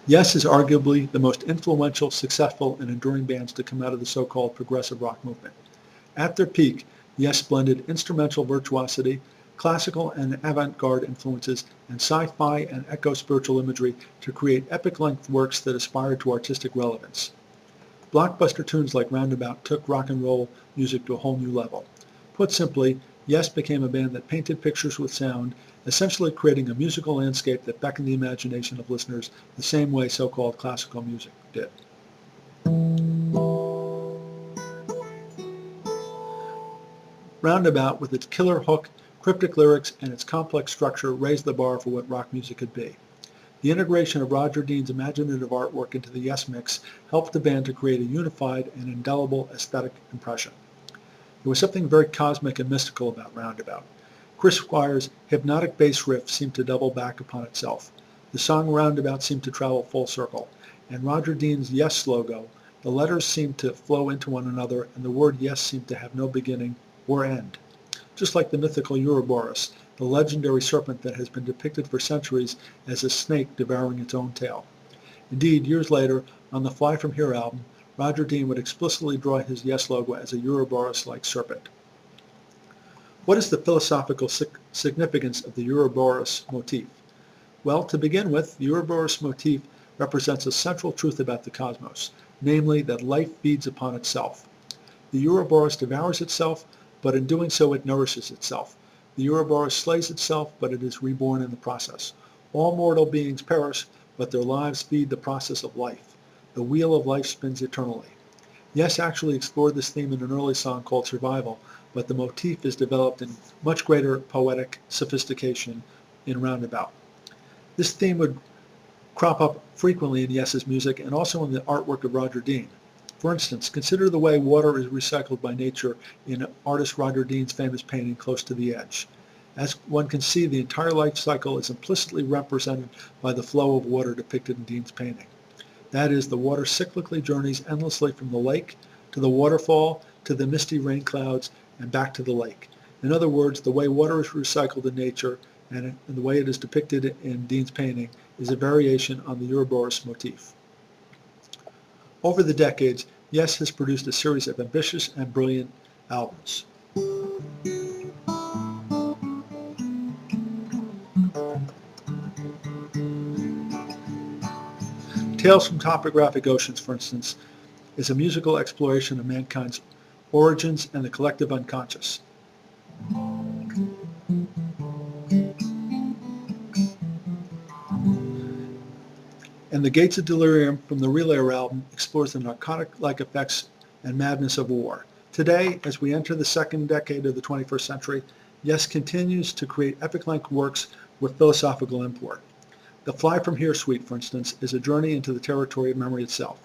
Yes is arguably the most influential, successful, and enduring bands to come out of the so-called progressive rock movement. At their peak, Yes blended instrumental virtuosity, classical and avant-garde influences, and sci-fi and eco-spiritual imagery to create epic-length works that aspired to artistic relevance. Blockbuster tunes like Roundabout took rock and roll music to a whole new level. Put simply, Yes became a band that painted pictures with sound, essentially creating a musical landscape that beckoned the imagination of listeners the same way so-called classical music did. Roundabout, with its killer hook, cryptic lyrics, and its complex structure, raised the bar for what rock music could be. The integration of Roger Dean's imaginative artwork into the Yes mix helped the band to create a unified and indelible aesthetic impression. There was something very cosmic and mystical about Roundabout. Chris Squire's hypnotic bass riff seemed to double back upon itself. The song Roundabout seemed to travel full circle. And Roger Dean's Yes logo, the letters seemed to flow into one another, and the word Yes seemed to have no beginning or end. Just like the mythical Ouroboros, the legendary serpent that has been depicted for centuries as a snake devouring its own tail. Indeed, years later, on the Fly From Here album, Roger Dean would explicitly draw his Yes logo as a Ouroboros-like serpent. What is the philosophical significance of the Ouroboros motif? Well, to begin with, the Ouroboros motif represents a central truth about the cosmos, namely that life feeds upon itself. The Ouroboros devours itself, but in doing so it nourishes itself. The Ouroboros slays itself, but it is reborn in the process. All mortal beings perish, but their lives feed the process of life. The wheel of life spins eternally. Yes actually explored this theme in an early song called Survival, but the motif is developed in much greater poetic sophistication in Roundabout. This theme would crop up frequently in Yes's music and also in the artwork of Roger Dean. For instance, consider the way water is recycled by nature in artist Roger Dean's famous painting Close to the Edge. As one can see, the entire life cycle is implicitly represented by the flow of water depicted in Dean's painting. That is, the water cyclically journeys endlessly from the lake to the waterfall to the misty rain clouds and back to the lake. In other words, the way water is recycled in nature and the way it is depicted in Dean's painting is a variation on the Ouroboros motif. Over the decades, Yes has produced a series of ambitious and brilliant albums. Tales from Topographic Oceans, for instance, is a musical exploration of mankind's origins and the collective unconscious. And The Gates of Delirium from the Relayer album explores the narcotic-like effects and madness of war. Today, as we enter the second decade of the 21st century, Yes continues to create epic-length works with philosophical import. The Fly From Here suite, for instance, is a journey into the territory of memory itself.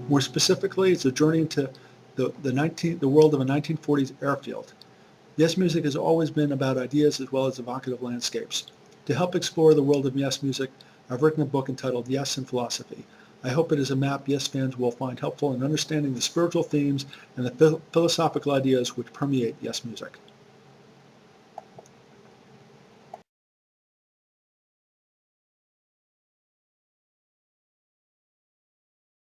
More specifically, it's a journey into the world of a 1940s airfield. Yes music has always been about ideas as well as evocative landscapes. To help explore the world of Yes music, I've written a book entitled Yes and Philosophy. I hope it is a map Yes fans will find helpful in understanding the spiritual themes and the philosophical ideas which permeate Yes music.